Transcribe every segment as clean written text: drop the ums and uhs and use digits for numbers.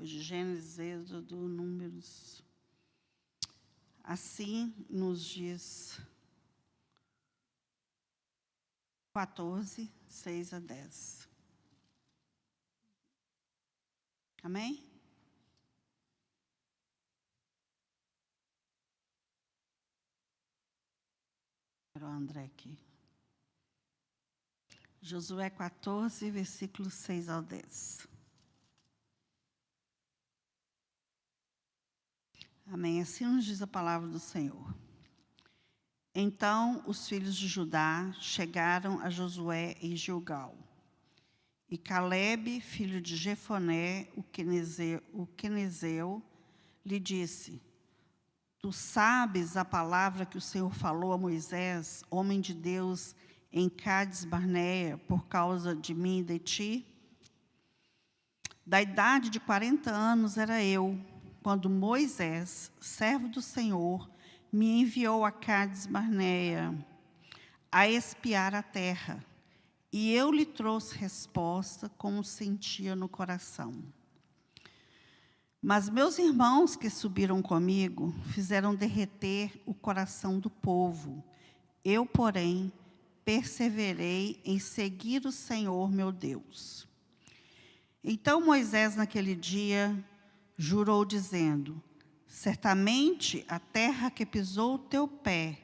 Depois de Gênesis, Êxodo, Números. Assim nos diz 14, 6 a 10. Amém? Para o André aqui. Josué 14, versículos 6 ao 10. Amém. Assim nos diz a palavra do Senhor. Então os filhos de Judá chegaram a Josué em Gilgal. E Calebe, filho de Jefoné, o quenezeu, lhe disse: Tu sabes a palavra que o Senhor falou a Moisés, homem de Deus, em Cádiz Barneia, por causa de mim e de ti? Da idade de 40 anos era eu, quando Moisés, servo do Senhor, me enviou a Cádiz Barneia a espiar a terra. E eu lhe trouxe resposta como sentia no coração. Mas meus irmãos que subiram comigo fizeram derreter o coração do povo. Eu, porém, perseverei em seguir o Senhor meu Deus. Então Moisés, naquele dia, jurou, dizendo: Certamente a terra que pisou o teu pé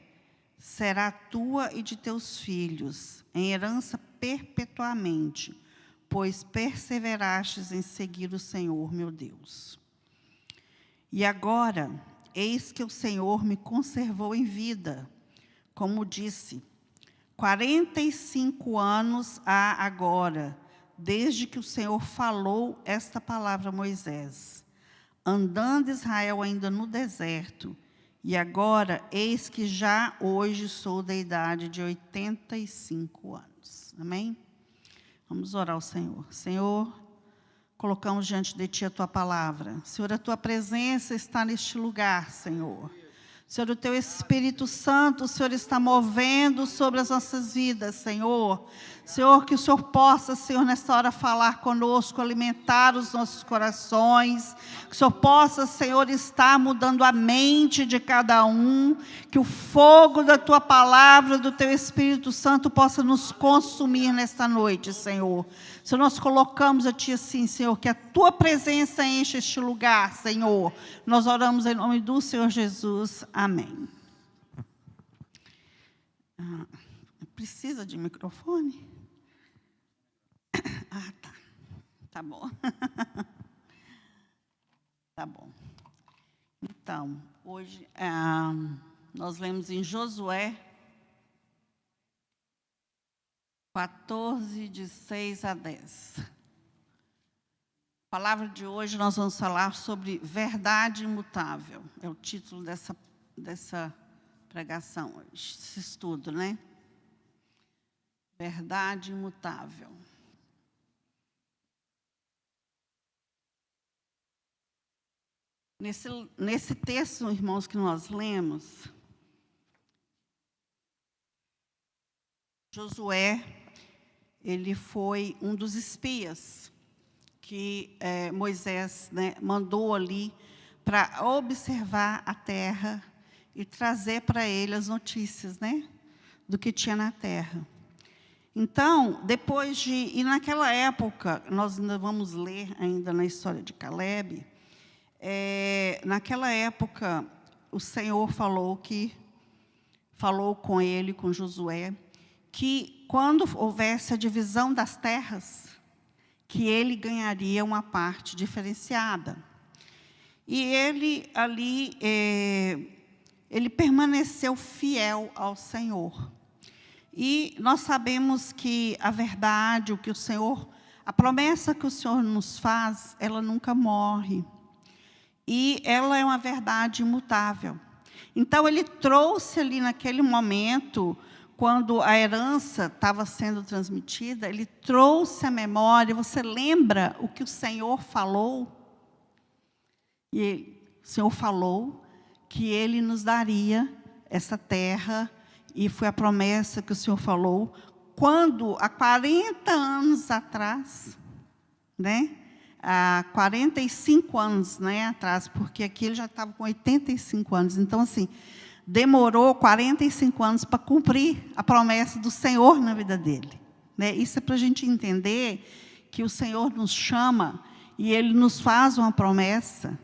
será tua e de teus filhos, em herança perpetuamente, pois perseverastes em seguir o Senhor meu Deus. E agora, eis que o Senhor me conservou em vida, como disse, 45 anos há agora, desde que o Senhor falou esta palavra a Moisés, andando Israel ainda no deserto, e agora, eis que já hoje sou da idade de 85 anos. Amém? Vamos orar ao Senhor. Senhor, colocamos diante de Ti a Tua palavra. Senhor, a Tua presença está neste lugar, Senhor. Senhor, o Teu Espírito Santo, o Senhor está movendo sobre as nossas vidas, Senhor. Senhor, que o Senhor possa, Senhor, nesta hora falar conosco, alimentar os nossos corações. Que o Senhor possa, Senhor, estar mudando a mente de cada um. Que o fogo da Tua palavra, do Teu Espírito Santo, possa nos consumir nesta noite, Senhor. Senhor, nós colocamos a Ti assim, Senhor, que a Tua presença enche este lugar, Senhor. Nós oramos em nome do Senhor Jesus. Amém. Precisa de microfone? Ah, tá. Tá bom. Tá bom. Então, hoje nós lemos em Josué 14, de 6 a 10. A palavra de hoje nós vamos falar sobre verdade imutável. É o título dessa pregação hoje, esse estudo, né? Verdade imutável. Nesse texto, irmãos, que nós lemos, Josué, ele foi um dos espias que Moisés, né, mandou ali para observar a terra e trazer para ele as notícias, né, do que tinha na terra. Então, e naquela época, nós ainda vamos ler ainda na história de Calebe, naquela época, o Senhor falou com ele, com Josué, que quando houvesse a divisão das terras, que ele ganharia uma parte diferenciada. E ele ali, ele permaneceu fiel ao Senhor. E nós sabemos que a verdade, a promessa que o Senhor nos faz, ela nunca morre. E ela é uma verdade imutável. Então, ele trouxe ali naquele momento, quando a herança estava sendo transmitida, ele trouxe a memória. Você lembra o que o Senhor falou? E o Senhor falou que Ele nos daria essa terra, e foi a promessa que o Senhor falou, quando, há 40 anos atrás, né? há 45 anos, né, atrás, porque aqui ele já estava com 85 anos. Então, assim, demorou 45 anos para cumprir a promessa do Senhor na vida dele, né? Isso é para a gente entender que o Senhor nos chama e Ele nos faz uma promessa.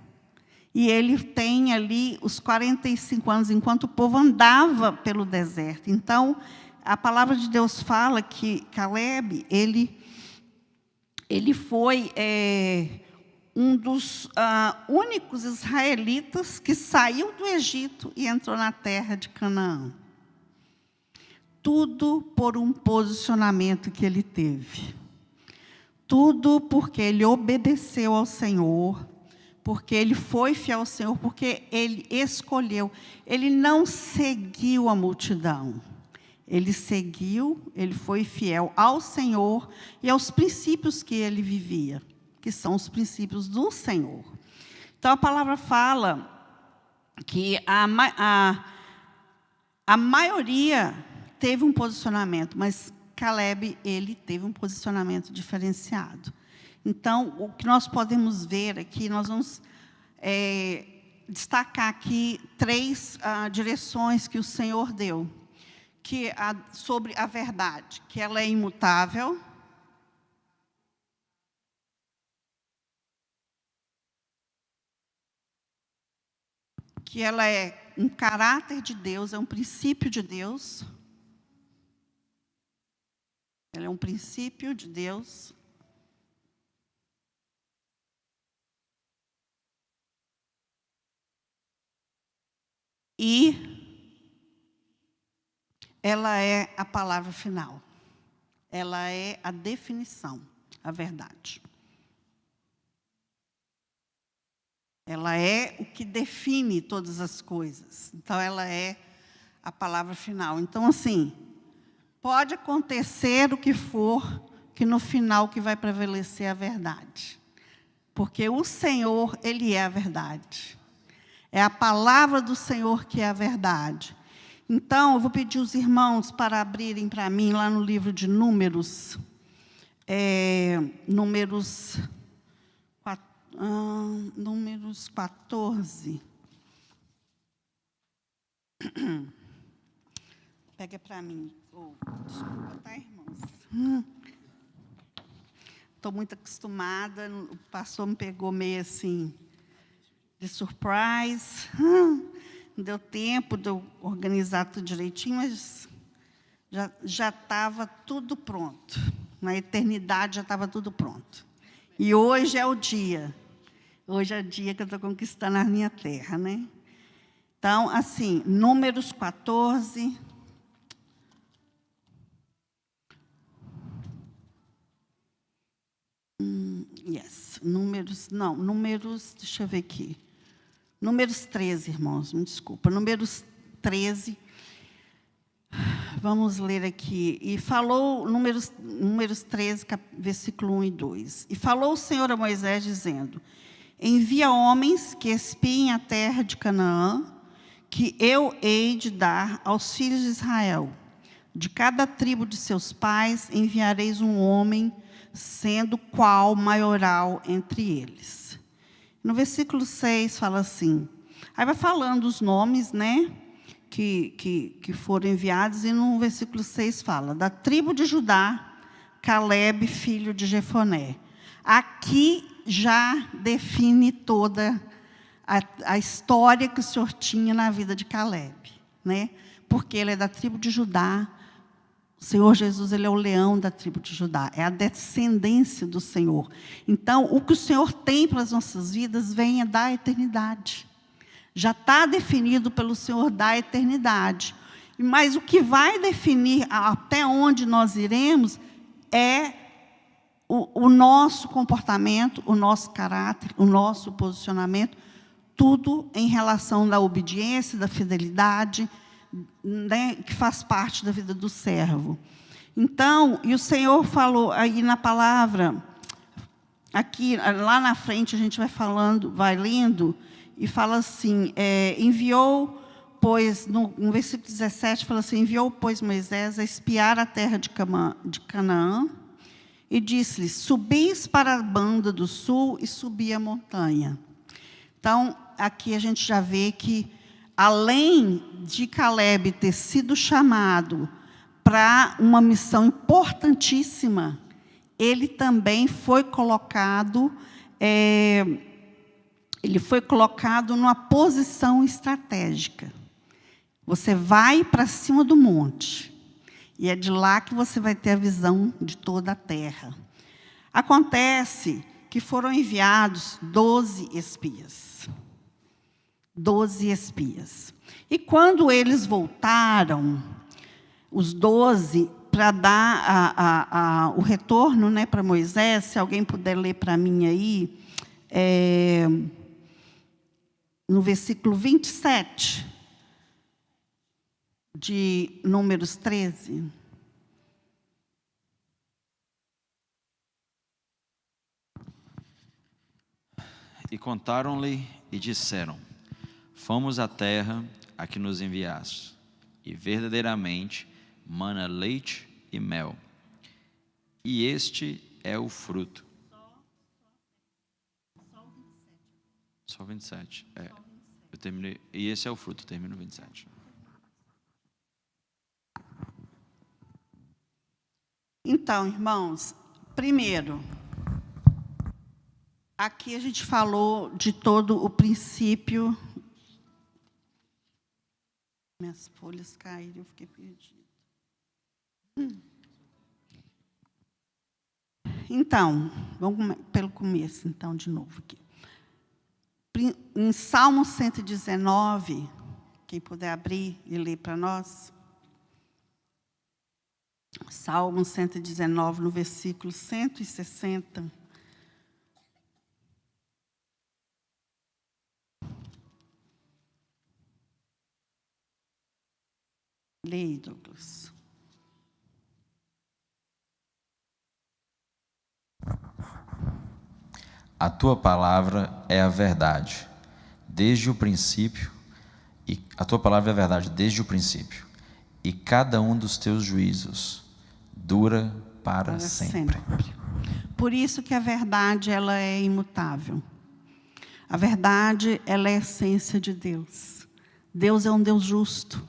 E Ele tem ali os 45 anos, enquanto o povo andava pelo deserto. Então, a palavra de Deus fala que Caleb, ele foi um dos únicos israelitas que saiu do Egito e entrou na terra de Canaã. Tudo por um posicionamento que ele teve. Tudo porque ele obedeceu ao Senhor, porque ele foi fiel ao Senhor, porque ele escolheu. Ele não seguiu a multidão. Ele seguiu, ele foi fiel ao Senhor e aos princípios que ele vivia, que são os princípios do Senhor. Então, a palavra fala que a maioria teve um posicionamento, mas Caleb, ele teve um posicionamento diferenciado. Então, o que nós podemos ver aqui, nós vamos destacar aqui 3 direções que o Senhor deu. Sobre a verdade, que ela é imutável, que ela é um caráter de Deus, é um princípio de Deus. Ela é um princípio de Deus. E ela é a palavra final. Ela é a definição, a verdade. Ela é o que define todas as coisas. Então, ela é a palavra final. Então, assim, pode acontecer o que for, que no final que vai prevalecer a verdade. Porque o Senhor, Ele é a verdade. É a palavra do Senhor que é a verdade. Então, eu vou pedir os irmãos para abrirem para mim lá no livro de Números, Números 14. Pega para mim. Desculpa, tá, irmãos? Estou muito acostumada, o pastor me pegou meio assim, de surprise. Não deu tempo de eu organizar tudo direitinho, mas já estava tudo pronto. Na eternidade já estava tudo pronto. E hoje é o dia. Hoje é o dia que eu estou conquistando a minha terra, né? Então, assim, Números 14. Números, deixa eu ver aqui. Números 13, irmãos, me desculpa. Números 13. Vamos ler aqui. E falou, Números 13, versículo 1 e 2. E falou o Senhor a Moisés, dizendo: envia homens que espiem a terra de Canaã, que eu hei de dar aos filhos de Israel. De cada tribo de seus pais enviareis um homem, sendo qual maioral entre eles. No versículo 6 fala assim, aí vai falando os nomes, né, que foram enviados, e no versículo 6 fala, da tribo de Judá, Caleb, filho de Jefoné. Aqui já define toda a história que o Senhor tinha na vida de Caleb, né? Porque ele é da tribo de Judá. O Senhor Jesus, Ele é o leão da tribo de Judá, é a descendência do Senhor. Então, o que o Senhor tem para as nossas vidas vem da eternidade. Já está definido pelo Senhor da eternidade. Mas o que vai definir até onde nós iremos é o nosso comportamento, o nosso caráter, o nosso posicionamento, tudo em relação da obediência, da fidelidade, né, que faz parte da vida do servo. Então, e o Senhor falou aí na palavra, aqui, lá na frente a gente vai falando, vai lendo, e fala assim, enviou, pois, no versículo 17, fala assim, enviou, pois, Moisés a espiar a terra de Canaã, E disse-lhes: subis para a banda do sul e subi a montanha. Então, aqui a gente já vê que, além de Caleb ter sido chamado para uma missão importantíssima, ele também foi colocado, numa posição estratégica. Você vai para cima do monte, e é de lá que você vai ter a visão de toda a terra. Acontece que foram enviados 12 espias. 12 espias. E quando eles voltaram, os 12, para dar o retorno, né, para Moisés, se alguém puder ler para mim aí, no versículo 27, de Números 13. E contaram-lhe e disseram: fomos à terra a que nos enviaste, e verdadeiramente mana leite e mel, e este é o fruto. Só 27. Eu terminei, e esse é o fruto, termino 27. Então, irmãos, primeiro, aqui a gente falou de todo o princípio. Minhas folhas caíram, eu fiquei perdida. Então, vamos pelo começo, então, de novo aqui. Em Salmo 119, quem puder abrir e ler para nós. Salmo 119, no versículo 160. Leia, Douglas. A tua palavra é a verdade, desde o princípio, e a tua palavra é a verdade desde o princípio, e cada um dos teus juízos dura para sempre. Por isso que a verdade, ela é imutável. A verdade, ela é a essência de Deus. Deus é um Deus justo.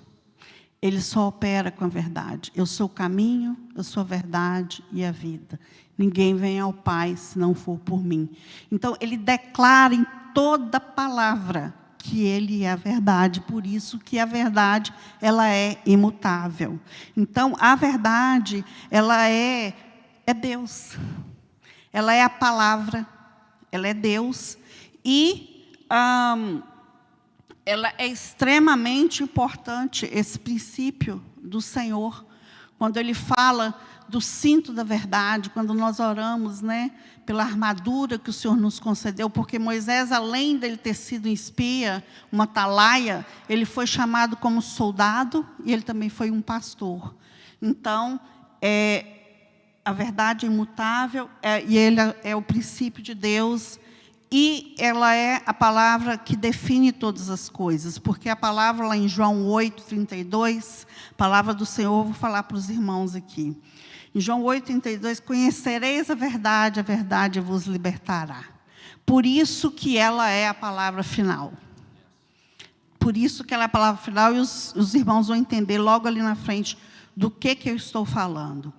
Ele só opera com a verdade. Eu sou o caminho, eu sou a verdade e a vida. Ninguém vem ao Pai se não for por mim. Então, ele declara em toda palavra que ele é a verdade. Por isso que a verdade, ela é imutável. Então, a verdade, ela é Deus. Ela é a palavra, ela é Deus. E ela é extremamente importante, esse princípio do Senhor, quando Ele fala do cinto da verdade, quando nós oramos, né, pela armadura que o Senhor nos concedeu, porque Moisés, além dele ter sido um espia, uma atalaia, ele foi chamado como soldado e ele também foi um pastor. Então, a verdade é imutável, e ele é o princípio de Deus. E ela é a palavra que define todas as coisas, porque a palavra lá em João 8:32, palavra do Senhor, vou falar para os irmãos aqui. Em João 8:32, conhecereis a verdade vos libertará. Por isso que ela é a palavra final. Por isso que ela é a palavra final, e os irmãos vão entender logo ali na frente do que eu estou falando.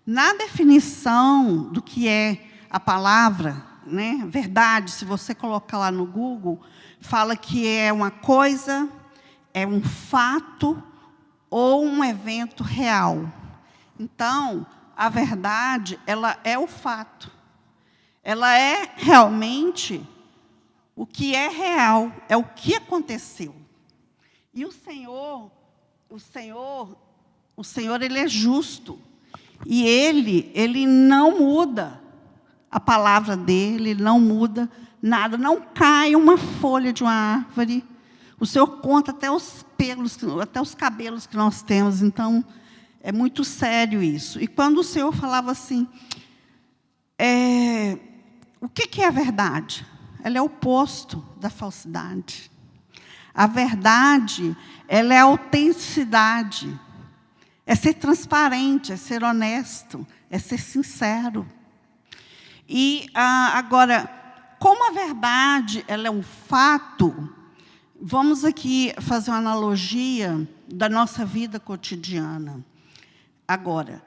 Na definição do que é a palavra, né, verdade, se você colocar lá no Google, fala que é uma coisa, é um fato ou um evento real. Então, a verdade, ela é o fato. Ela é realmente o que é real, é o que aconteceu. E o Senhor, ele é justo. E ele não muda a palavra dele, não muda nada, não cai uma folha de uma árvore. O Senhor conta até os pelos, até os cabelos que nós temos. Então, é muito sério isso. E quando o Senhor falava assim, o que é a verdade? Ela é o oposto da falsidade. A verdade, ela é a autenticidade. É ser transparente, é ser honesto, é ser sincero. E agora, como a verdade ela é um fato, vamos aqui fazer uma analogia da nossa vida cotidiana. Agora,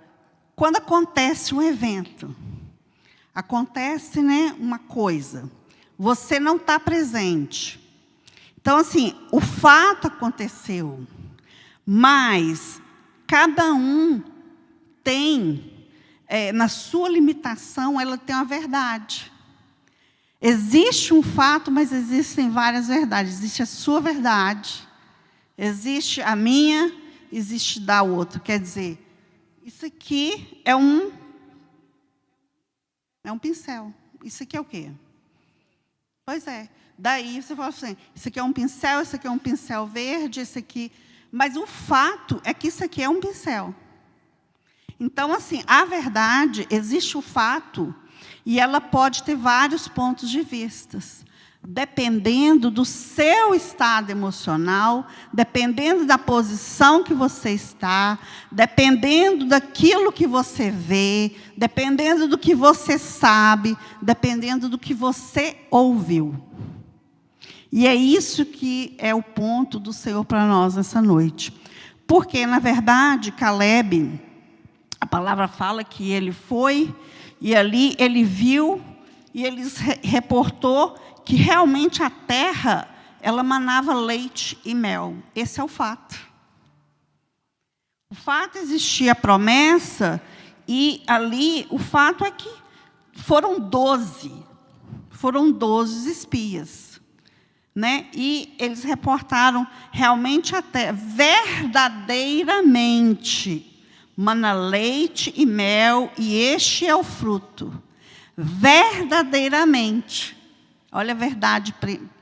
quando acontece um evento, acontece, né, uma coisa, você não está presente. Então, assim, o fato aconteceu, mas cada um tem, na sua limitação, ela tem uma verdade. Existe um fato, mas existem várias verdades. Existe a sua verdade, existe a minha, existe da outra. Quer dizer, isso aqui é um pincel. Isso aqui é o quê? Pois é. Daí você fala assim, isso aqui é um pincel, isso aqui é um pincel verde, esse aqui... Mas o fato é que isso aqui é um pincel. Então, assim, a verdade, existe o fato, e ela pode ter vários pontos de vista, dependendo do seu estado emocional, dependendo da posição que você está, dependendo daquilo que você vê, dependendo do que você sabe, dependendo do que você ouviu. E é isso que é o ponto do Senhor para nós nessa noite. Porque, na verdade, Caleb, a palavra fala que ele foi, e ali ele viu, e ele reportou que realmente a terra, ela manava leite e mel. Esse é o fato. O fato existia a promessa, e ali o fato é que foram 12 espias. Né? E eles reportaram realmente até verdadeiramente mana leite e mel, e este é o fruto. Verdadeiramente. Olha a verdade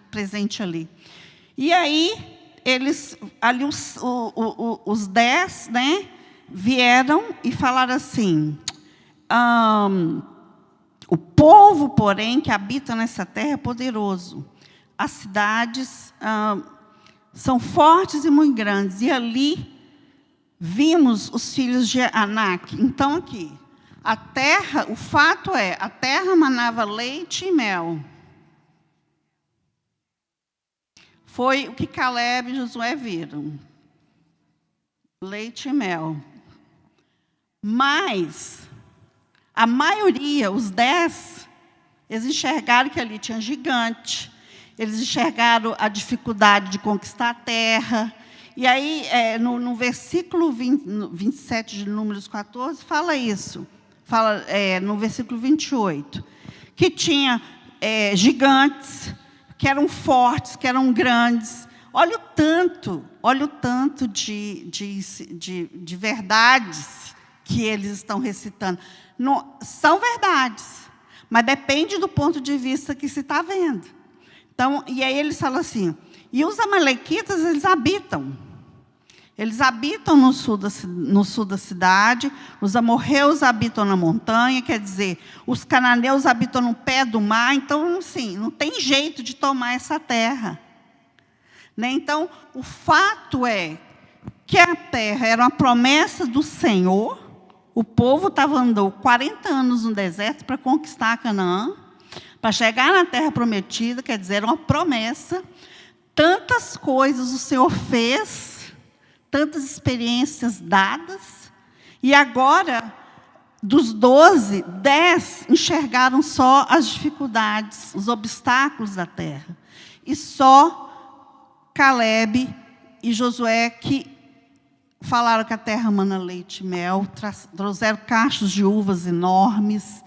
presente ali. E aí, ali os 10, né, vieram e falaram assim, o povo, porém, que habita nessa terra é poderoso. As cidades são fortes e muito grandes. E ali vimos os filhos de Anak. Então, aqui, a terra, o fato é, a terra manava leite e mel. Foi o que Caleb e Josué viram. Leite e mel. Mas, a maioria, os 10, eles enxergaram que ali tinha gigante. Eles enxergaram a dificuldade de conquistar a terra. E aí, no versículo 27 de Números 14, fala isso. Fala no versículo 28, que tinha gigantes, que eram fortes, que eram grandes. Olha o tanto de verdades que eles estão recitando. Não, são verdades, mas depende do ponto de vista que se está vendo. Então, e aí eles falam assim, e os amalequitas, eles habitam no sul da cidade, os amorreus habitam na montanha, quer dizer, os cananeus habitam no pé do mar, então, assim, não tem jeito de tomar essa terra. Né? Então, o fato é que a terra era uma promessa do Senhor, o povo andou 40 anos no deserto para conquistar Canaã, para chegar na terra prometida, quer dizer, era uma promessa. Tantas coisas o Senhor fez, tantas experiências dadas, e agora, dos 12, 10 enxergaram só as dificuldades, os obstáculos da terra. E só Caleb e Josué que falaram que a terra mana leite e mel, trouxeram cachos de uvas enormes.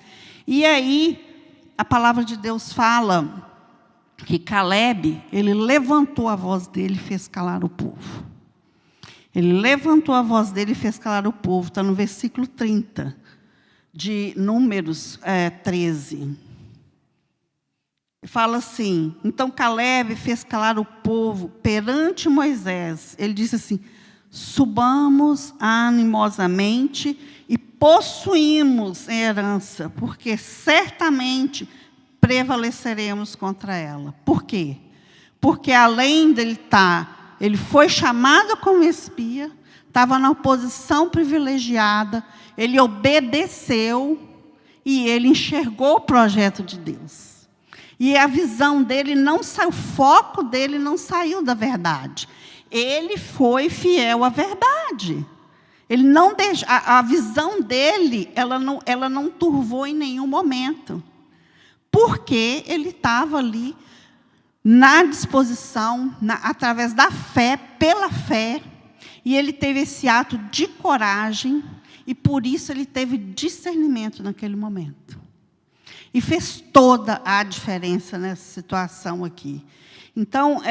E aí, a palavra de Deus fala que Caleb, ele levantou a voz dele e fez calar o povo. Ele levantou a voz dele e fez calar o povo. Está no versículo 30 de Números 13. Fala assim, então Caleb fez calar o povo perante Moisés. Ele disse assim, subamos animosamente e possuímos em herança, porque certamente prevaleceremos contra ela. Por quê? Porque além dele ele foi chamado como espia, estava numa posição privilegiada, ele obedeceu, e ele enxergou o projeto de Deus. E a visão dele não saiu, o foco dele não saiu da verdade. Ele foi fiel à verdade. Ele não deixa, a visão dele, ela não turvou em nenhum momento. Porque ele estava ali na disposição, através da fé, pela fé, e ele teve esse ato de coragem, e por isso ele teve discernimento naquele momento. E fez toda a diferença nessa situação aqui. Então,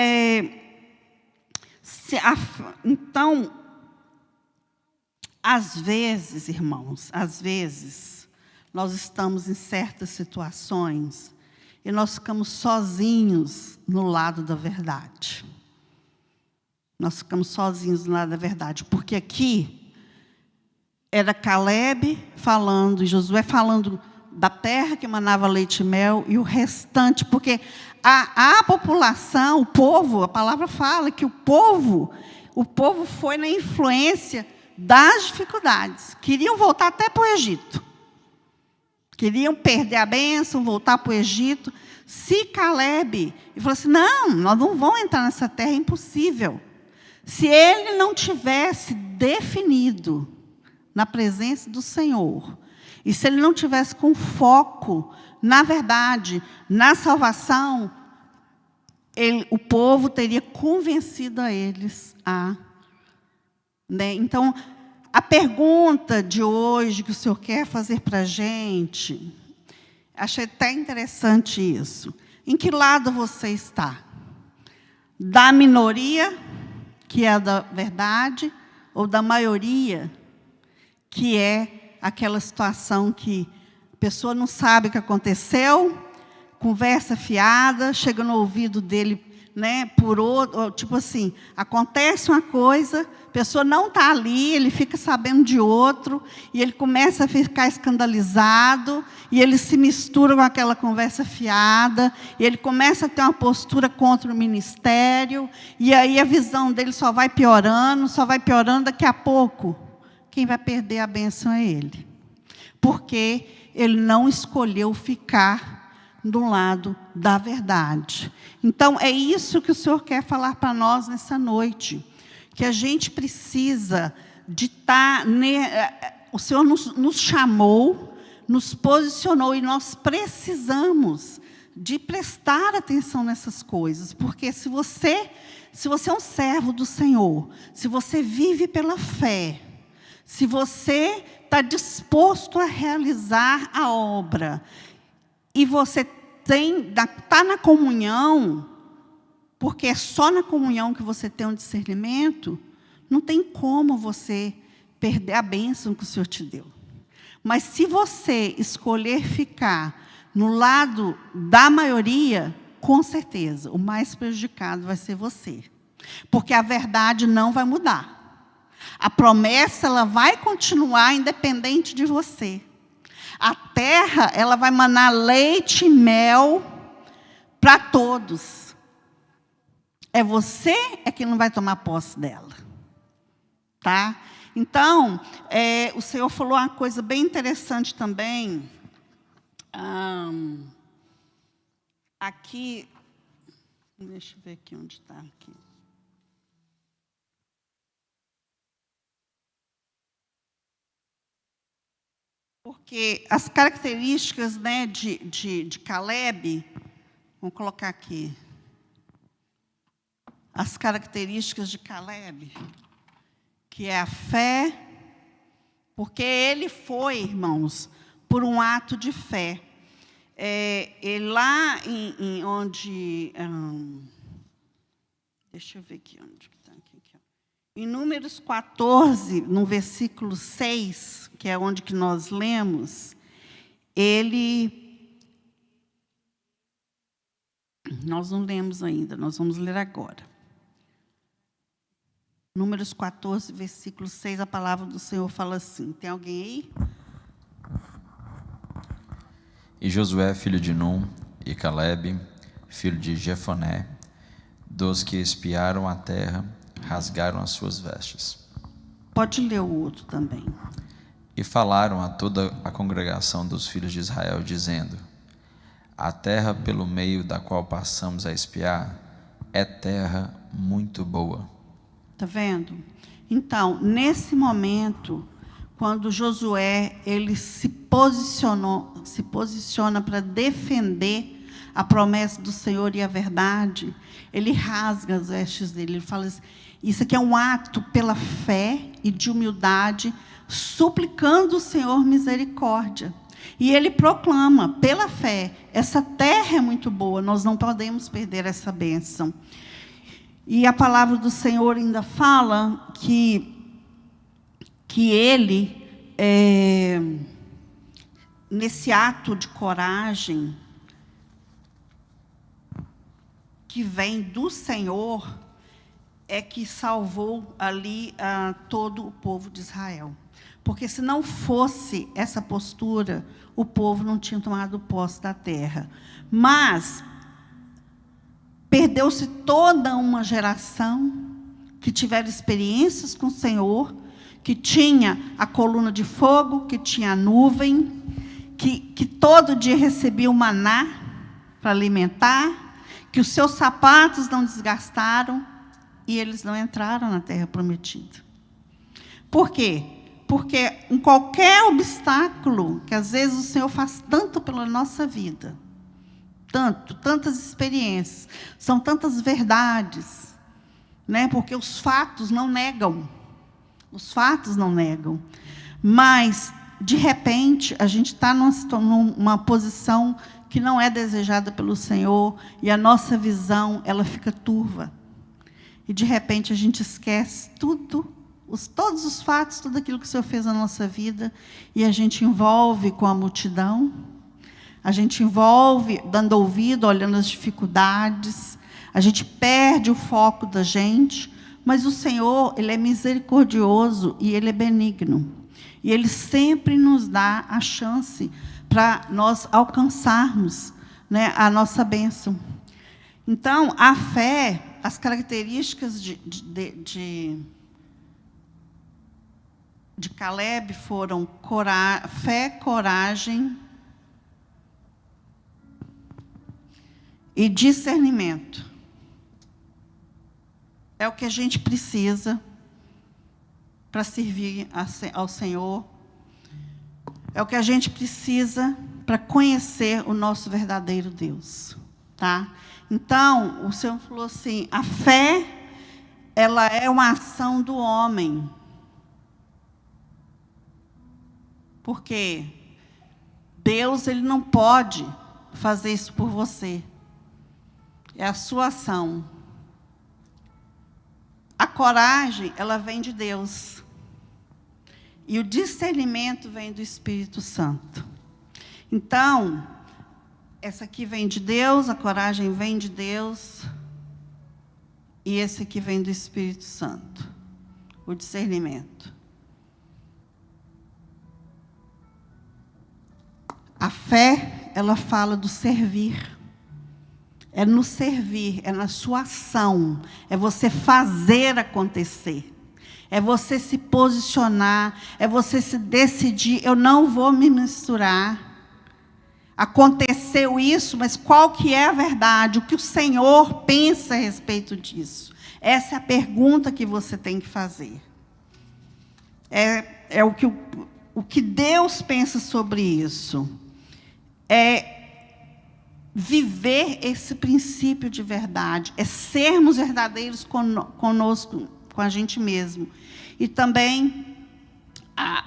às vezes, irmãos, às vezes, nós estamos em certas situações e nós ficamos sozinhos no lado da verdade. Nós ficamos sozinhos no lado da verdade, porque aqui era Caleb falando, e Josué falando da terra que manava leite e mel, e o restante, porque a população, o povo, a palavra fala que o povo foi na influência das dificuldades. Queriam voltar até para o Egito. Queriam perder a bênção, voltar para o Egito. Se Caleb, e falou assim, não, nós não vamos entrar nessa terra, é impossível. Se ele não tivesse definido na presença do Senhor, e se ele não tivesse com foco na verdade, na salvação, o povo teria convencido a eles a... Né? Então, a pergunta de hoje que o Senhor quer fazer para a gente, achei até interessante isso. Em que lado você está? Da minoria, que é a da verdade, ou da maioria, que é aquela situação que a pessoa não sabe o que aconteceu, conversa fiada, chega no ouvido dele, né, por outro, tipo assim, acontece uma coisa, a pessoa não está ali, ele fica sabendo de outro, e ele começa a ficar escandalizado, e ele se mistura com aquela conversa fiada, e ele começa a ter uma postura contra o ministério, e aí a visão dele só vai piorando, daqui a pouco, quem vai perder a bênção é ele. Porque ele não escolheu ficar do lado da verdade. Então, é isso que o Senhor quer falar para nós nessa noite. Que a gente precisa de estar... O Senhor nos chamou, nos posicionou, e nós precisamos de prestar atenção nessas coisas. Porque se você é um servo do Senhor, se você vive pela fé, se você está disposto a realizar a obra, e você está na comunhão, porque é só na comunhão que você tem um discernimento, não tem como você perder a bênção que o Senhor te deu. Mas se você escolher ficar no lado da maioria, com certeza, o mais prejudicado vai ser você. Porque a verdade não vai mudar. A promessa, ela vai continuar independente de você. A terra, ela vai manar leite e mel para todos. É você que não vai tomar posse dela. Tá? Então, o Senhor falou uma coisa bem interessante também. Aqui, deixa eu ver aqui onde está. Aqui. Porque as características, né, de Caleb, vamos colocar aqui. As características de Caleb, que é a fé, porque ele foi, irmãos, por um ato de fé. Lá em onde... deixa eu ver aqui onde está. Em Números 14, no versículo 6, que é onde que nós lemos, nós não lemos ainda, nós vamos ler agora. Números 14, versículo 6, a palavra do Senhor fala assim, tem alguém aí? E Josué, filho de Num, e Caleb, filho de Jefoné, dos que espiaram a terra, rasgaram as suas vestes. Pode ler o outro também. E falaram a toda a congregação dos filhos de Israel, dizendo: a terra pelo meio da qual passamos a espiar é terra muito boa. Está vendo? Então, nesse momento, quando Josué ele se posiciona para defender a promessa do Senhor e a verdade, ele rasga as vestes dele. Ele fala assim, isso aqui é um ato pela fé e de humildade, suplicando o Senhor misericórdia. E ele proclama, pela fé, essa terra é muito boa, nós não podemos perder essa bênção. E a palavra do Senhor ainda fala que ele, nesse ato de coragem, que vem do Senhor, é que salvou ali todo o povo de Israel. Porque se não fosse essa postura, o povo não tinha tomado posse da terra. Mas perdeu-se toda uma geração que tiveram experiências com o Senhor, que tinha a coluna de fogo, que tinha a nuvem, que todo dia recebia o maná para alimentar, que os seus sapatos não desgastaram e eles não entraram na terra prometida. Por quê? Porque em qualquer obstáculo, que às vezes o Senhor faz tanto pela nossa vida, tantas experiências, são tantas verdades, né? Porque os fatos não negam, mas, de repente, a gente está numa posição que não é desejada pelo Senhor, e a nossa visão, ela fica turva, e de repente a gente esquece todos os fatos, tudo aquilo que o Senhor fez na nossa vida, e a gente envolve com a multidão, a gente envolve dando ouvido, olhando as dificuldades, a gente perde o foco da gente, mas o Senhor, Ele é misericordioso e Ele é benigno, e Ele sempre nos dá a chance para nós alcançarmos, né, a nossa bênção. Então, a fé, as características de Caleb foram fé, coragem e discernimento. É o que a gente precisa para servir ao Senhor. É o que a gente precisa para conhecer o nosso verdadeiro Deus. Tá? Então, o Senhor falou assim, a fé, ela é uma ação do homem. Porque Deus, Ele não pode fazer isso por você. É a sua ação. A coragem, ela vem de Deus. E o discernimento vem do Espírito Santo. Então, essa aqui vem de Deus, a coragem vem de Deus. E esse aqui vem do Espírito Santo. O discernimento. A fé, ela fala do servir. É no servir, é na sua ação. É você fazer acontecer. É você se posicionar, é você se decidir, eu não vou me misturar. Aconteceu isso, mas qual que é a verdade? O que o Senhor pensa a respeito disso? Essa é a pergunta que você tem que fazer. É o que Deus pensa sobre isso. É viver esse princípio de verdade, é sermos verdadeiros conosco, com a gente mesmo. E também,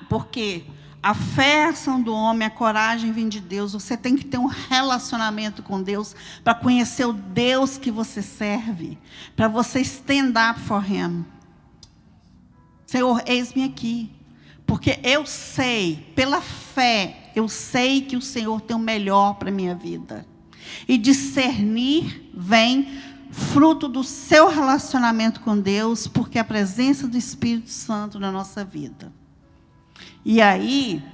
porque a fé é a ação do homem, a coragem vem de Deus, você tem que ter um relacionamento com Deus, para conhecer o Deus que você serve, para você stand up for Him. Senhor, eis-me aqui, porque eu sei, pela fé, eu sei que o Senhor tem o melhor para a minha vida. E discernir vem fruto do seu relacionamento com Deus, porque é a presença do Espírito Santo na nossa vida. E aí,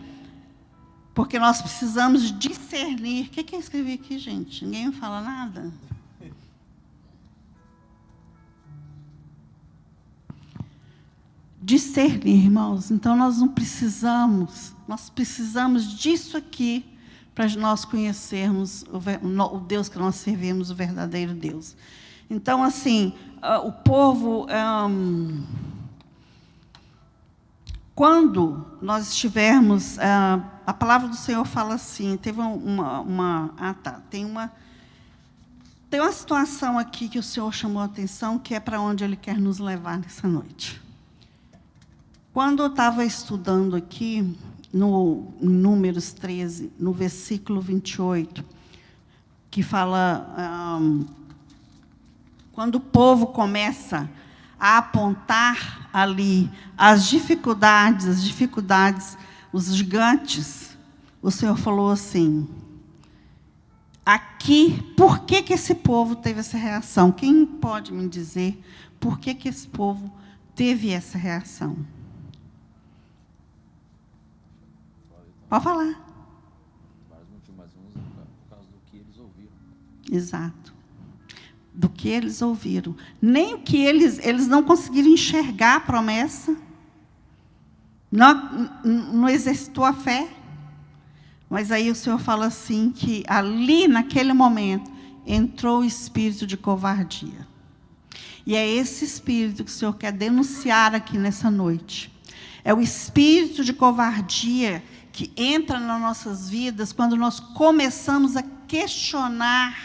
porque nós precisamos discernir. O que eu escrevi aqui, gente? Ninguém me fala nada? discernir, irmãos. Então, nós precisamos disso aqui para nós conhecermos o Deus que nós servimos, o verdadeiro Deus. Então, assim, o povo, quando nós estivermos, a palavra do Senhor fala assim, tem uma situação aqui que o Senhor chamou a atenção, que é para onde Ele quer nos levar nessa noite. Quando eu estava estudando aqui, no Números 13, no versículo 28, que fala, quando o povo começa a apontar ali as dificuldades, os gigantes, o Senhor falou assim, aqui, por que esse povo teve essa reação? Quem pode me dizer por que esse povo teve essa reação? Pode falar. Vários motivos, mas por causa do que eles ouviram. Exato. Do que eles ouviram. Nem o que eles não conseguiram enxergar a promessa. Não exercitou a fé. Mas aí o Senhor fala assim, que ali, naquele momento, entrou o espírito de covardia. E é esse espírito que o Senhor quer denunciar aqui nessa noite. É o espírito de covardia que entra nas nossas vidas quando nós começamos a questionar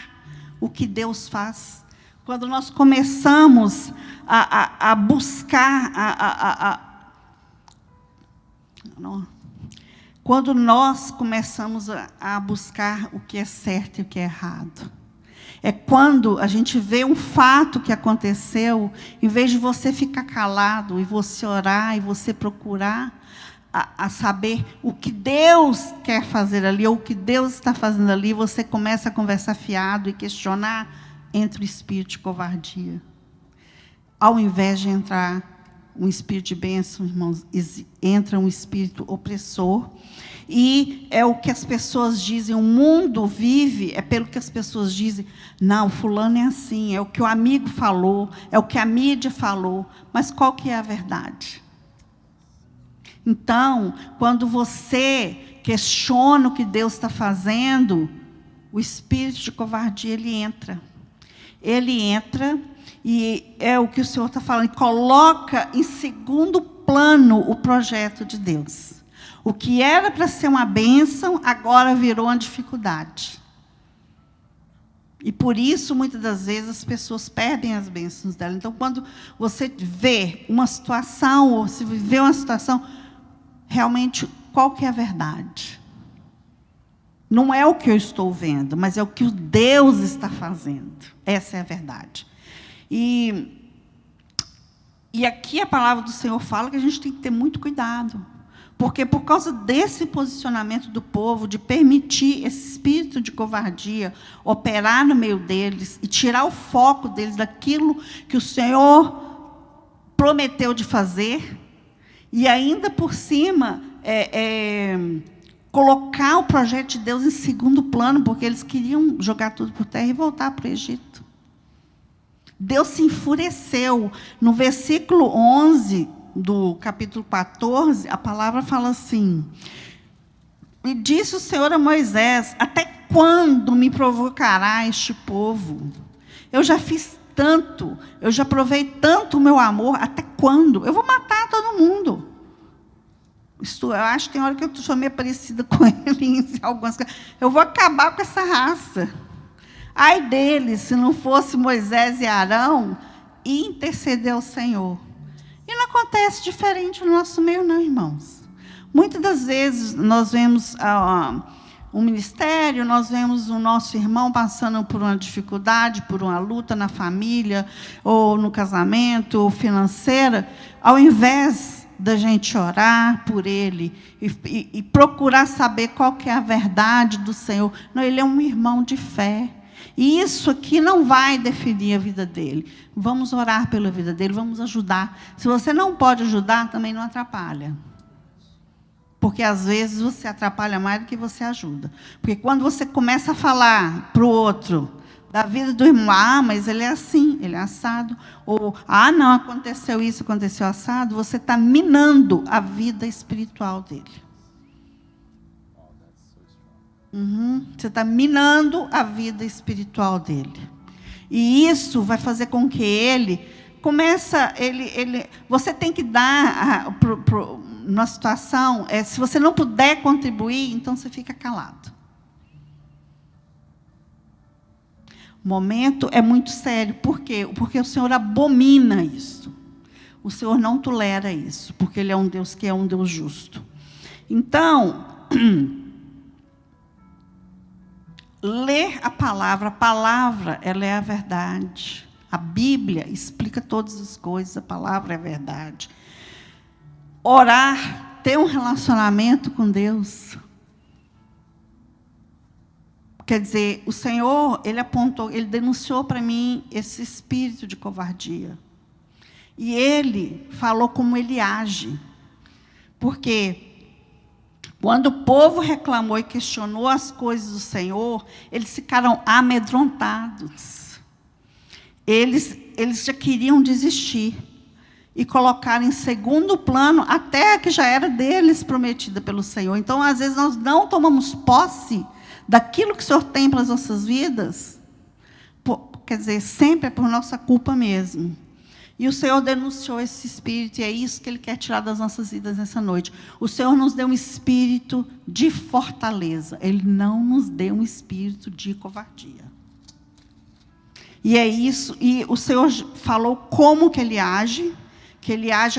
o que Deus faz. Quando nós começamos a buscar, quando nós começamos a buscar o que é certo e o que é errado. É quando a gente vê um fato que aconteceu, em vez de você ficar calado, e você orar, e você procurar a saber o que Deus quer fazer ali, ou o que Deus está fazendo ali, você começa a conversar fiado e questionar, entre o espírito de covardia. Ao invés de entrar um espírito de bênção, irmãos, entra um espírito opressor. E é o que as pessoas dizem, o mundo vive, é pelo que as pessoas dizem, não, fulano é assim, é o que o amigo falou, é o que a mídia falou, mas qual que é a verdade? Então, quando você questiona o que Deus está fazendo, o espírito de covardia, ele entra. Ele entra e é o que o Senhor está falando, coloca em segundo plano o projeto de Deus. O que era para ser uma bênção, agora virou uma dificuldade. E por isso, muitas das vezes, as pessoas perdem as bênçãos dela. Então, quando você vê uma situação, ou se vê uma situação, realmente, qual que é a verdade? Não é o que eu estou vendo, mas é o que o Deus está fazendo. Essa é a verdade. E aqui a palavra do Senhor fala que a gente tem que ter muito cuidado. Porque por causa desse posicionamento do povo, de permitir esse espírito de covardia operar no meio deles e tirar o foco deles daquilo que o Senhor prometeu de fazer, e ainda por cima colocar o projeto de Deus em segundo plano, porque eles queriam jogar tudo por terra e voltar para o Egito. Deus se enfureceu. No versículo 11 do capítulo 14, a palavra fala assim, e disse o Senhor a Moisés, até quando me provocará este povo? Eu já fiz tanto, eu já provei tanto o meu amor, até quando? Eu vou matar todo mundo. Eu acho que tem hora que eu sou meio parecida com ele em algumas coisas. Eu vou acabar com essa raça. Ai deles, se não fosse Moisés e Arão, e interceder ao Senhor. E não acontece diferente no nosso meio, não, irmãos. Muitas das vezes nós vemos um ministério, nós vemos o nosso irmão passando por uma dificuldade, por uma luta na família, ou no casamento, ou financeira, ao invés da gente orar por ele e procurar saber qual que é a verdade do Senhor. Não, ele é um irmão de fé. E isso aqui não vai definir a vida dele. Vamos orar pela vida dele, vamos ajudar. Se você não pode ajudar, também não atrapalha. Porque, às vezes, você atrapalha mais do que você ajuda. Porque, quando você começa a falar para o outro da vida do irmão. Ah, mas ele é assim, ele é assado. Ou, ah, não, aconteceu isso, aconteceu assado. Você está minando a vida espiritual dele. Você está minando a vida espiritual dele. E isso vai fazer com que ele você tem que dar numa situação, se você não puder contribuir, então você fica calado. O momento é muito sério. Por quê? Porque o Senhor abomina isso. O Senhor não tolera isso, porque Ele é um Deus que é um Deus justo. Então, ler a palavra, ela é a verdade. A Bíblia explica todas as coisas, a palavra é a verdade. Orar, ter um relacionamento com Deus. Quer dizer, o Senhor, Ele denunciou para mim esse espírito de covardia. E Ele falou como Ele age. Porque quando o povo reclamou e questionou as coisas do Senhor, eles ficaram amedrontados. Eles já queriam desistir e colocar em segundo plano a terra que já era deles, prometida pelo Senhor. Então, às vezes, nós não tomamos posse daquilo que o Senhor tem para as nossas vidas, quer dizer, sempre é por nossa culpa mesmo. E o Senhor denunciou esse espírito, e é isso que Ele quer tirar das nossas vidas nessa noite. O Senhor nos deu um espírito de fortaleza, Ele não nos deu um espírito de covardia. E é isso, e o Senhor falou como que Ele age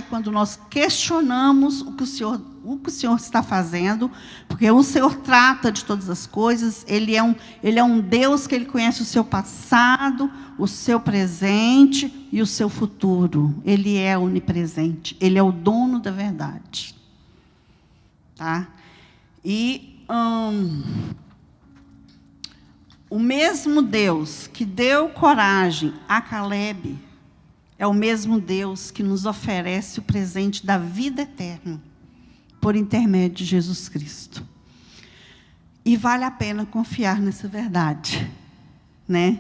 quando nós questionamos o que o Senhor está fazendo, porque o Senhor trata de todas as coisas. Ele é um Deus que Ele conhece o seu passado, o seu presente e o seu futuro. Ele é onipresente, Ele é o dono da verdade. Tá? E o mesmo Deus que deu coragem a Caleb é o mesmo Deus que nos oferece o presente da vida eterna, por intermédio de Jesus Cristo. E vale a pena confiar nessa verdade, né?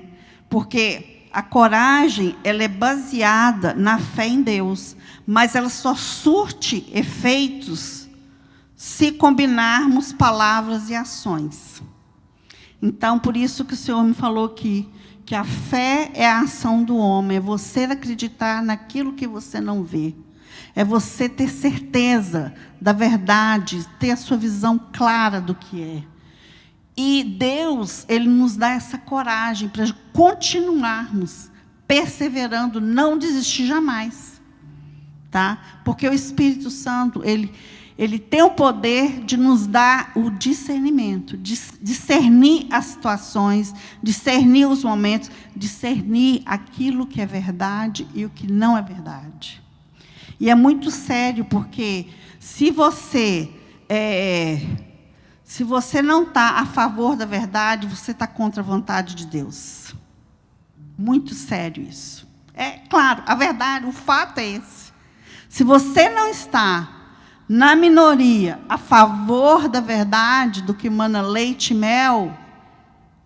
Porque a coragem, ela é baseada na fé em Deus, mas ela só surte efeitos se combinarmos palavras e ações. Então, por isso que o Senhor me falou aqui, que a fé é a ação do homem, é você acreditar naquilo que você não vê. É você ter certeza da verdade, ter a sua visão clara do que é. E Deus, Ele nos dá essa coragem para continuarmos perseverando, não desistir jamais. Tá? Porque o Espírito Santo, ele tem o poder de nos dar o discernimento, discernir as situações, discernir os momentos, discernir aquilo que é verdade e o que não é verdade. E é muito sério, porque se você não está a favor da verdade, você está contra a vontade de Deus. Muito sério isso. É claro, a verdade, o fato é esse. Se você não está na minoria, a favor da verdade, do que mana leite e mel,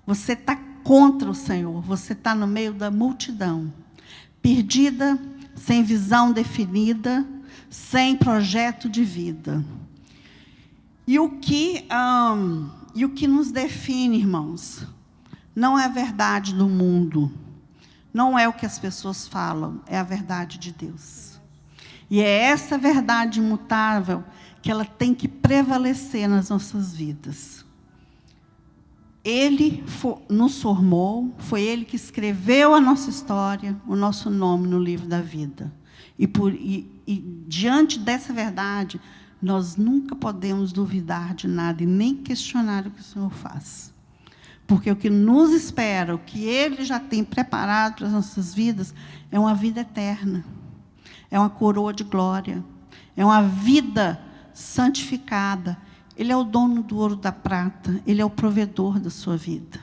você está contra o Senhor, você está no meio da multidão, perdida, sem visão definida, sem projeto de vida. E o que nos define, irmãos, não é a verdade do mundo, não é o que as pessoas falam, é a verdade de Deus. E é essa verdade imutável que ela tem que prevalecer nas nossas vidas. Ele nos formou, foi Ele que escreveu a nossa história, o nosso nome no livro da vida. E diante dessa verdade, nós nunca podemos duvidar de nada e nem questionar o que o Senhor faz. Porque o que nos espera, o que Ele já tem preparado para as nossas vidas, é uma vida eterna. É uma coroa de glória, é uma vida santificada. Ele é o dono do ouro e da prata, Ele é o provedor da sua vida.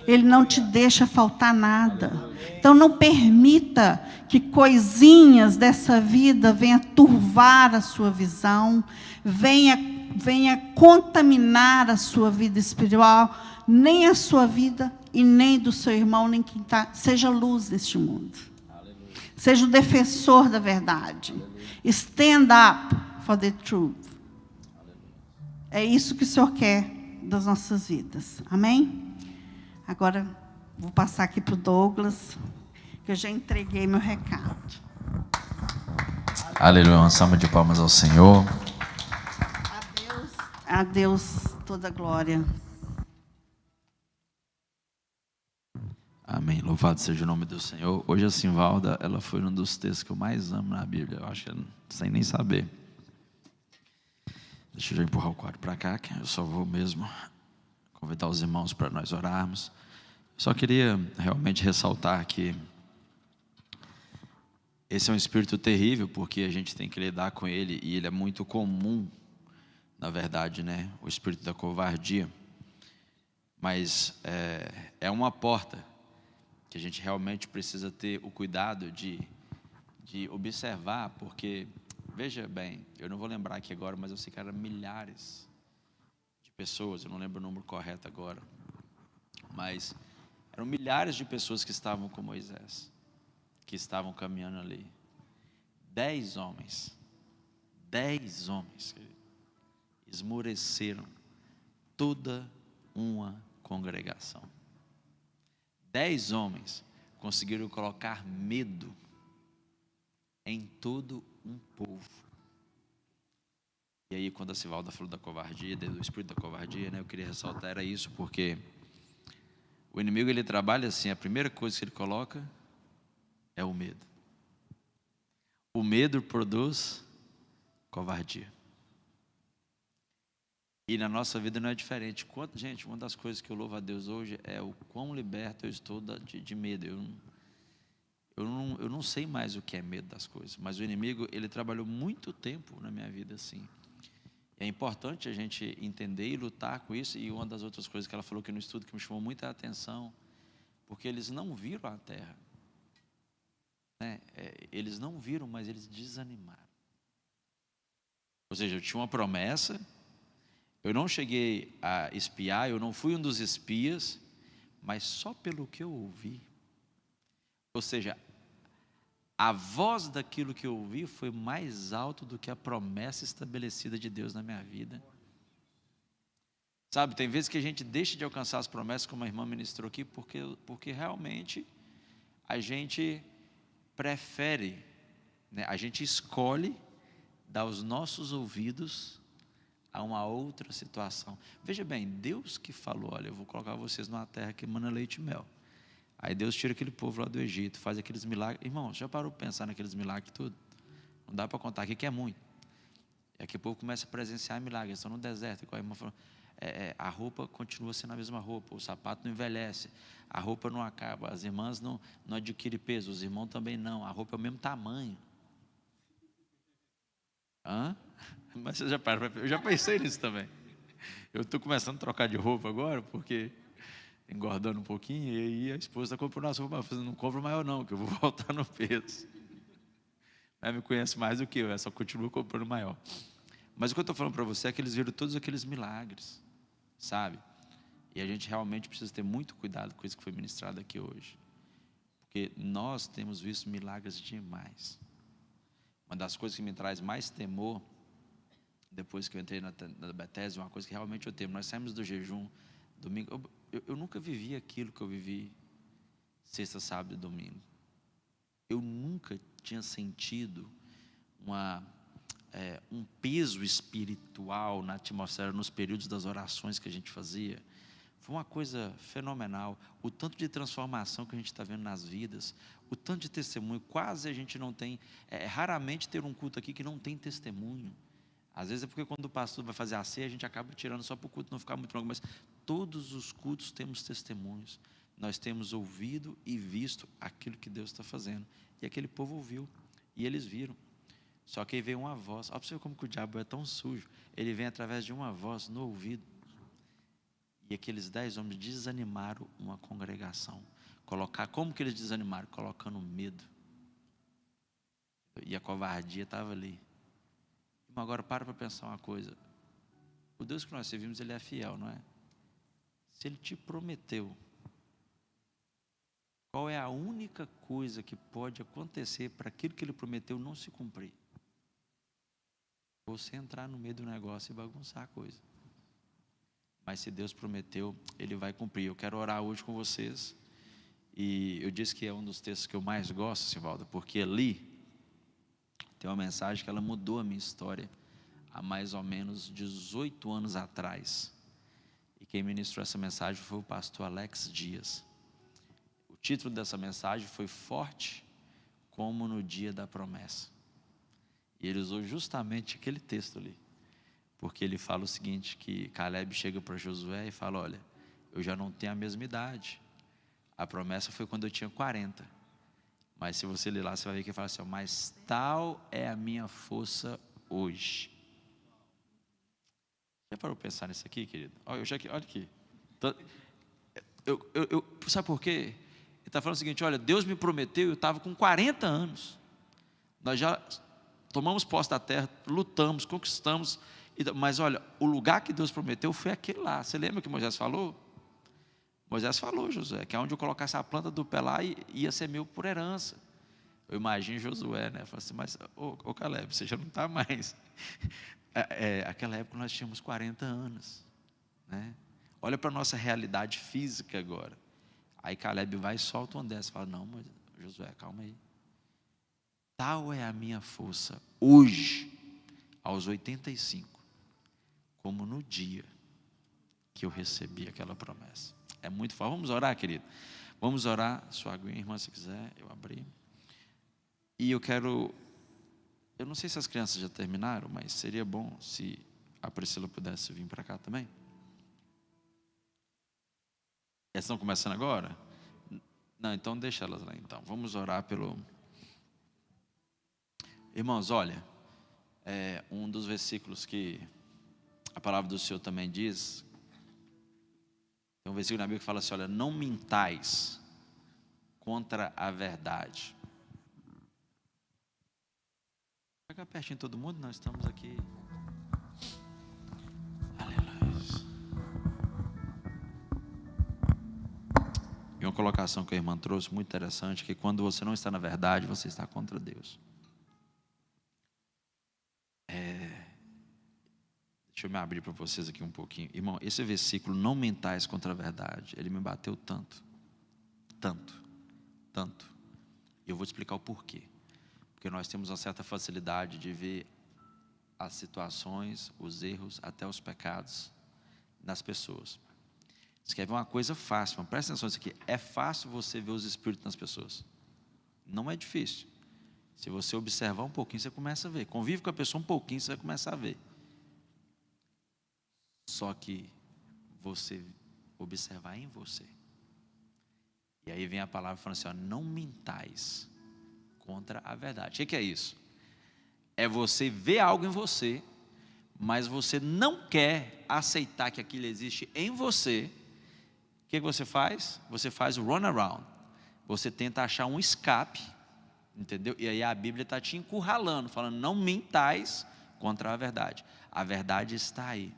Ele não te deixa faltar nada. Então, não permita que coisinhas dessa vida venham turvar a sua visão, venha contaminar a sua vida espiritual, nem a sua vida e nem do seu irmão, nem quem está. Seja luz neste mundo. Seja o defensor da verdade. Stand up for the truth. É isso que o Senhor quer das nossas vidas. Amém? Agora, vou passar aqui para o Douglas, que eu já entreguei meu recado. Aleluia, uma salva de palmas ao Senhor. A Deus toda glória. Amém, louvado seja o nome do Senhor. Hoje a Simvalda, ela foi um dos textos que eu mais amo na Bíblia, eu acho que sem nem saber. Deixa eu já empurrar o quadro para cá, que eu só vou mesmo convidar os irmãos para nós orarmos. Só queria realmente ressaltar que esse é um espírito terrível, porque a gente tem que lidar com ele, e ele é muito comum, na verdade, né? O espírito da covardia. Mas é uma porta que a gente realmente precisa ter o cuidado de observar, porque, veja bem, eu não vou lembrar aqui agora, mas eu sei que eram milhares de pessoas, eu não lembro o número correto agora, mas eram milhares de pessoas que estavam com Moisés, que estavam caminhando ali. 10 homens, esmoreceram toda uma congregação. 10 homens conseguiram colocar medo em todo um povo. E aí, quando a Sivalda falou da covardia, do espírito da covardia, né, eu queria ressaltar era isso, porque o inimigo, ele trabalha assim, a primeira coisa que ele coloca é o medo. O medo produz covardia. E na nossa vida não é diferente. Gente, uma das coisas que eu louvo a Deus hoje é o quão liberto eu estou de medo. Eu não sei mais o que é medo das coisas, mas o inimigo, ele trabalhou muito tempo na minha vida assim. É importante a gente entender e lutar com isso. E uma das outras coisas que ela falou aqui no estudo que me chamou muita atenção, porque eles não viram a terra, né? Eles não viram, mas eles desanimaram. Ou seja, eu tinha uma promessa, eu não cheguei a espiar, eu não fui um dos espias, mas só pelo que eu ouvi. Ou seja, a voz daquilo que eu ouvi foi mais alto do que a promessa estabelecida de Deus na minha vida. Sabe, tem vezes que a gente deixa de alcançar as promessas, como a irmã ministrou aqui, porque realmente a gente prefere, né, a gente escolhe dar os nossos ouvidos a uma outra situação. Veja bem, Deus que falou, olha, eu vou colocar vocês numa terra que emana leite e mel. Aí Deus tira aquele povo lá do Egito, faz aqueles milagres. Irmão, já parou para pensar naqueles milagres tudo? Não dá para contar aqui que é muito. E aqui o povo começa a presenciar milagres, estão no deserto, igual a irmã falou, a roupa continua sendo a mesma roupa, o sapato não envelhece, a roupa não acaba, as irmãs não adquirem peso, os irmãos também não, a roupa é o mesmo tamanho. Mas você já para, eu já pensei nisso também. Eu estou começando a trocar de roupa agora, porque engordando um pouquinho, e aí a esposa está comprando as roupas, mas não compro maior não, que eu vou voltar no peso. Ela me conhece mais do que eu, ela só continua comprando maior. Mas o que eu estou falando para você é que eles viram todos aqueles milagres, sabe? E a gente realmente precisa ter muito cuidado com isso que foi ministrado aqui hoje. Porque nós temos visto milagres demais. Uma das coisas que me traz mais temor, depois que eu entrei na Bethesda, uma coisa que realmente eu temo, nós saímos do jejum domingo, eu nunca vivi aquilo que eu vivi sexta, sábado e domingo. Eu nunca tinha sentido um peso espiritual na atmosfera, nos períodos das orações que a gente fazia. Foi uma coisa fenomenal, o tanto de transformação que a gente está vendo nas vidas, o tanto de testemunho, quase a gente não tem, raramente ter um culto aqui que não tem testemunho. Às vezes é porque quando o pastor vai fazer a ceia, a gente acaba tirando só para o culto não ficar muito longo, mas todos os cultos temos testemunhos, nós temos ouvido e visto aquilo que Deus está fazendo, e aquele povo ouviu, e eles viram. Só que aí veio uma voz, olha para você ver como que o diabo é tão sujo, ele vem através de uma voz no ouvido, e aqueles 10 homens desanimaram uma congregação. Como que eles desanimaram? Colocando medo. E a covardia estava ali. Mas agora para pensar uma coisa. O Deus que nós servimos, Ele é fiel, não é? Se Ele te prometeu Qual é a única coisa que pode acontecer para aquilo que ele prometeu não se cumprir? Você entrar no meio do negócio e bagunçar a coisa. Mas se Deus prometeu, Ele vai cumprir. Eu quero orar hoje com vocês. E eu disse que é um dos textos que eu mais gosto, Sivaldo, porque ali tem uma mensagem que ela mudou a minha história há mais ou menos 18 anos atrás. E quem ministrou essa mensagem foi o pastor Alex Dias. O título dessa mensagem foi Forte como no dia da promessa. E ele usou justamente aquele texto ali. Porque ele fala o seguinte, que Caleb chega para Josué e fala, olha, eu já não tenho a mesma idade. A promessa foi quando eu tinha 40. Mas se você ler lá, você vai ver que ele fala assim, mas tal é a minha força hoje. Já parou para pensar nisso aqui, querido? Olha aqui. Sabe por quê? Ele está falando o seguinte, olha, Deus me prometeu, eu estava com 40 anos. Nós já tomamos posse da terra, lutamos, conquistamos. Mas olha, o lugar que Deus prometeu foi aquele lá. Você lembra que Moisés falou? Moisés falou, Josué, que onde eu colocasse a planta do pé lá ia ser meu por herança. Eu imagino Josué, né? Falei assim, mas, ô Caleb, você já não está mais. Aquela época nós tínhamos 40 anos, né? Olha para a nossa realidade física agora. Aí Caleb vai e solta uma dessa. Fala, não, mas Josué, calma aí. Tal é a minha força hoje, aos 85, como no dia que eu recebi aquela promessa. É muito forte. Vamos orar, querido? Vamos orar. Sua aguinha, irmã, se quiser, eu abri. E eu não sei se as crianças já terminaram, mas seria bom se a Priscila pudesse vir para cá também. Elas estão começando agora? Não, então deixa elas lá então. Vamos orar pelo... Irmãos, olha, um dos versículos que a palavra do Senhor também diz, tem um versículo na Bíblia que fala assim, olha, não mintais contra a verdade. Pega pertinho todo mundo, nós estamos aqui. E uma colocação que a irmã trouxe, muito interessante, que quando você não está na verdade, você está contra Deus. Deixa eu me abrir para vocês aqui um pouquinho. Irmão, esse versículo, não mentais contra a verdade, ele me bateu tanto. E eu vou te explicar o porquê. Porque nós temos uma certa facilidade de ver as situações, os erros, até os pecados nas pessoas. Você quer ver uma coisa fácil, mas presta atenção nisso aqui. É fácil você ver os espíritos nas pessoas. Não é difícil. Se você observar um pouquinho, você começa a ver. Convive com a pessoa um pouquinho, você vai começar a ver. Só que você observar em você. E aí vem a palavra falando assim, ó, não mintais contra a verdade. O que é isso? É você ver algo em você, mas você não quer aceitar que aquilo existe em você. O que você faz? Você faz o runaround. Você tenta achar um escape, entendeu? E aí a Bíblia está te encurralando, falando, não mintais contra a verdade. A verdade está aí.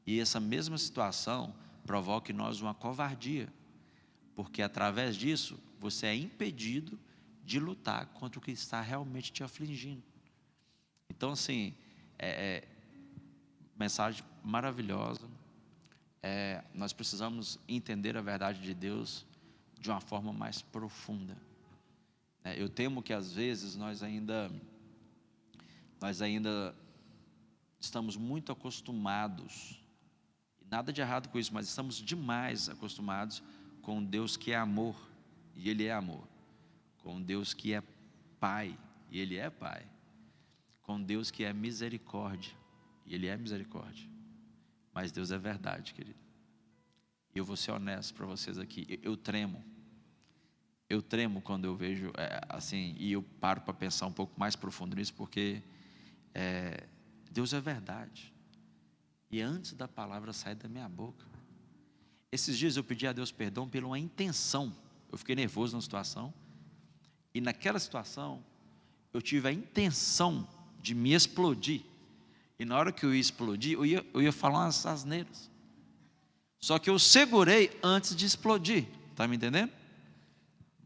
E essa mesma situação provoca em nós uma covardia, porque através disso você é impedido de lutar contra o que está realmente te afligindo. Então assim, mensagem maravilhosa. Nós precisamos entender a verdade de Deus de uma forma mais profunda. Eu temo que às vezes nós ainda estamos muito acostumados, e nada de errado com isso, mas estamos demais acostumados com um Deus que é amor, e Ele é amor, com um Deus que é Pai, e Ele é Pai, com um Deus que é misericórdia, e Ele é misericórdia. Mas Deus é verdade, querido. E eu vou ser honesto para vocês aqui, eu tremo quando eu vejo assim, e eu paro para pensar um pouco mais profundo nisso, porque Deus é verdade, e antes da palavra sair da minha boca, esses dias eu pedi a Deus perdão pela uma intenção, eu fiquei nervoso na situação, e naquela situação, eu tive a intenção de me explodir, e na hora que eu ia explodir, eu ia falar umas asneiras, só que eu segurei antes de explodir, está me entendendo?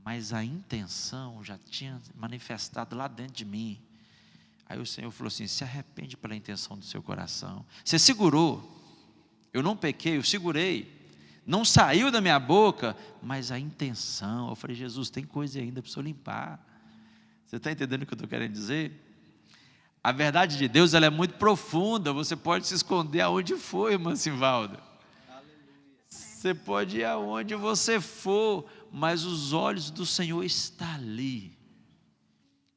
mas a intenção já tinha manifestado lá dentro de mim. Aí o Senhor falou assim: se arrepende pela intenção do seu coração. Você segurou, eu não pequei, eu segurei, não saiu da minha boca, mas a intenção. Eu falei: Jesus, tem coisa ainda para o Senhor limpar. Você está entendendo o que eu estou querendo dizer? A verdade de Deus, ela é muito profunda. Você pode se esconder aonde for, irmã Simvalda. Você pode ir aonde você for, mas os olhos do Senhor estão ali.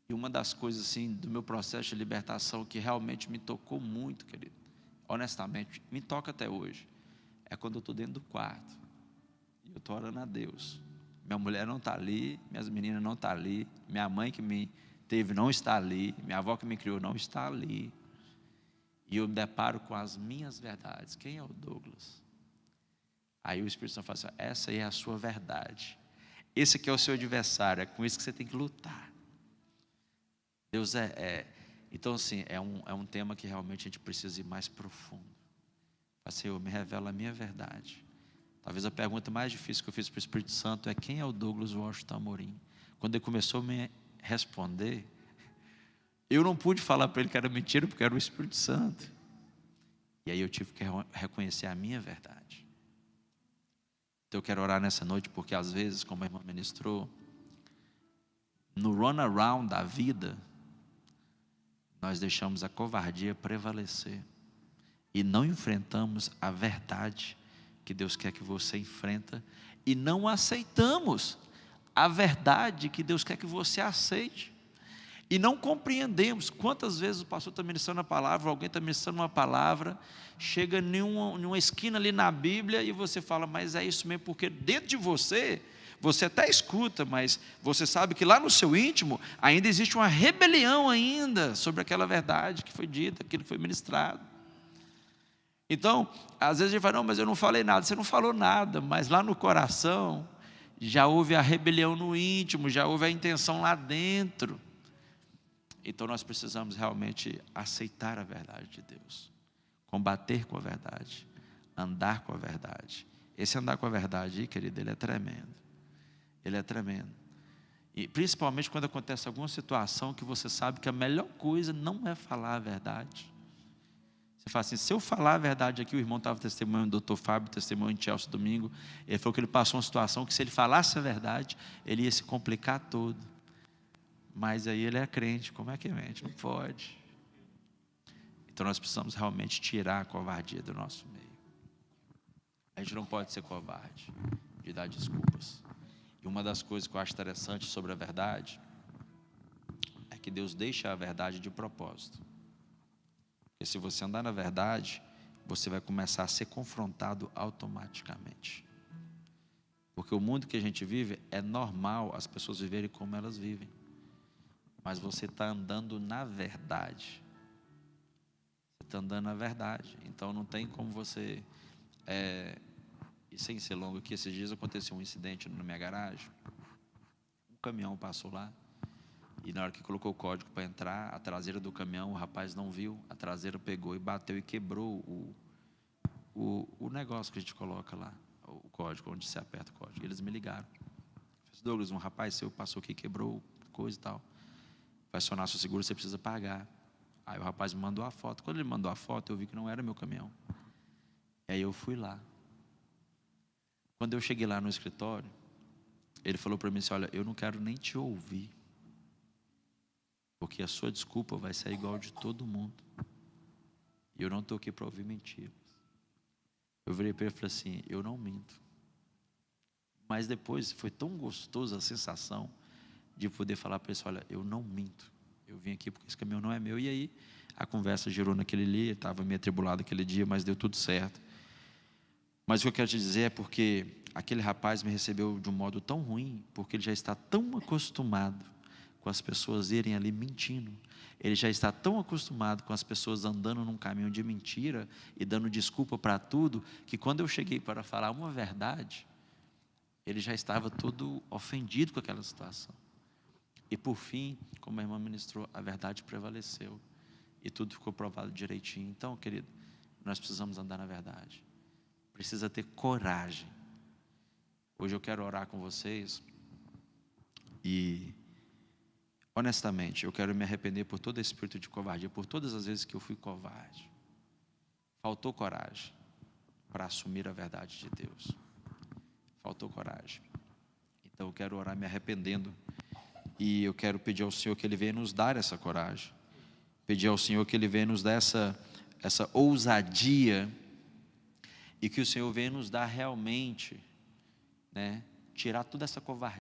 E uma das coisas assim do meu processo de libertação que realmente me tocou muito, querido, honestamente, me toca até hoje, é quando eu estou dentro do quarto e eu estou orando a Deus. Minha mulher não está ali, minhas meninas não estão ali, minha mãe que me teve não está ali, minha avó que me criou não está ali. E eu me deparo com as minhas verdades. Quem é o Douglas? Aí o Espírito Santo fala assim: essa aí é a sua verdade. Esse aqui é o seu adversário, é com isso que você tem que lutar. Deus então assim, é um tema que realmente a gente precisa ir mais profundo. Senhor, me revela a minha verdade. Talvez a pergunta mais difícil que eu fiz para o Espírito Santo é: quem é o Douglas Washington Amorim? Quando ele começou a me responder, eu não pude falar para ele que era mentira, porque era o Espírito Santo. E aí eu tive que reconhecer a minha verdade. Então eu quero orar nessa noite, porque às vezes, como a irmã ministrou, no runaround da vida, nós deixamos a covardia prevalecer e não enfrentamos a verdade que Deus quer que você enfrenta, e não aceitamos a verdade que Deus quer que você aceite, e não compreendemos. Quantas vezes o pastor está ministrando a palavra, alguém está ministrando uma palavra, chega em uma esquina ali na Bíblia e você fala: mas é isso mesmo, porque dentro de você até escuta, mas você sabe que lá no seu íntimo ainda existe uma rebelião ainda sobre aquela verdade que foi dita, aquilo que foi ministrado. Então, às vezes a gente fala: não, mas eu não falei nada. Você não falou nada, mas lá no coração já houve a rebelião no íntimo, já houve a intenção lá dentro. Então nós precisamos realmente aceitar a verdade de Deus, combater com a verdade, andar com a verdade. Esse andar com a verdade aí, querido, ele é tremendo. Ele é tremendo. E principalmente quando acontece alguma situação que você sabe que a melhor coisa não é falar a verdade. Você fala assim: se eu falar a verdade aqui, o irmão estava testemunhando, o doutor Fábio testemunhou em Chelsea domingo, ele falou que ele passou uma situação que, se ele falasse a verdade, ele ia se complicar todo. Mas aí ele é crente, como é que mente? Não pode. Então nós precisamos realmente tirar a covardia do nosso meio. A gente não pode ser covarde de dar desculpas. E uma das coisas que eu acho interessante sobre a verdade é que Deus deixa a verdade de propósito. Porque se você andar na verdade, você vai começar a ser confrontado automaticamente. Porque o mundo que a gente vive, é normal as pessoas viverem como elas vivem. Mas você está andando na verdade. Você está andando na verdade. Então não tem como você... E sem ser longo aqui, esses dias aconteceu um incidente na minha garagem. Um caminhão passou lá. E na hora que colocou o código para entrar, a traseira do caminhão, o rapaz não viu. A traseira pegou e bateu e quebrou o negócio que a gente coloca lá. O código, onde se aperta o código. Eles me ligaram. Douglas, um rapaz seu passou aqui, quebrou coisa e tal. Vai acionar seu seguro, você precisa pagar. Aí o rapaz me mandou a foto. Quando ele mandou a foto, eu vi que não era meu caminhão. Aí eu fui lá. Quando eu cheguei lá no escritório, ele falou para mim assim: olha, eu não quero nem te ouvir, porque a sua desculpa vai ser igual de todo mundo. E eu não estou aqui para ouvir mentiras. Eu virei para ele e falei assim: eu não minto. Mas depois foi tão gostoso a sensação de poder falar para ele: olha, eu não minto. Eu vim aqui porque esse caminhão não é meu. E aí a conversa girou naquele dia. Estava meio atribulado aquele dia, mas deu tudo certo. Mas o que eu quero te dizer é porque aquele rapaz me recebeu de um modo tão ruim, porque ele já está tão acostumado com as pessoas irem ali mentindo. Ele já está tão acostumado com as pessoas andando num caminho de mentira e dando desculpa para tudo, que quando eu cheguei para falar uma verdade, ele já estava todo ofendido com aquela situação. E por fim, como a irmã ministrou, a verdade prevaleceu e tudo ficou provado direitinho. Então, querido, nós precisamos andar na verdade. Precisa ter coragem. Hoje eu quero orar com vocês E, honestamente, eu quero me arrepender por todo esse espírito de covardia, por todas as vezes que eu fui covarde. Faltou coragem para assumir a verdade de Deus. Faltou coragem. Então eu quero orar me arrependendo. E eu quero pedir ao Senhor que Ele venha nos dar essa coragem. Pedir ao Senhor que Ele venha nos dar essa ousadia. E que o Senhor venha nos dar realmente, tirar toda essa covardia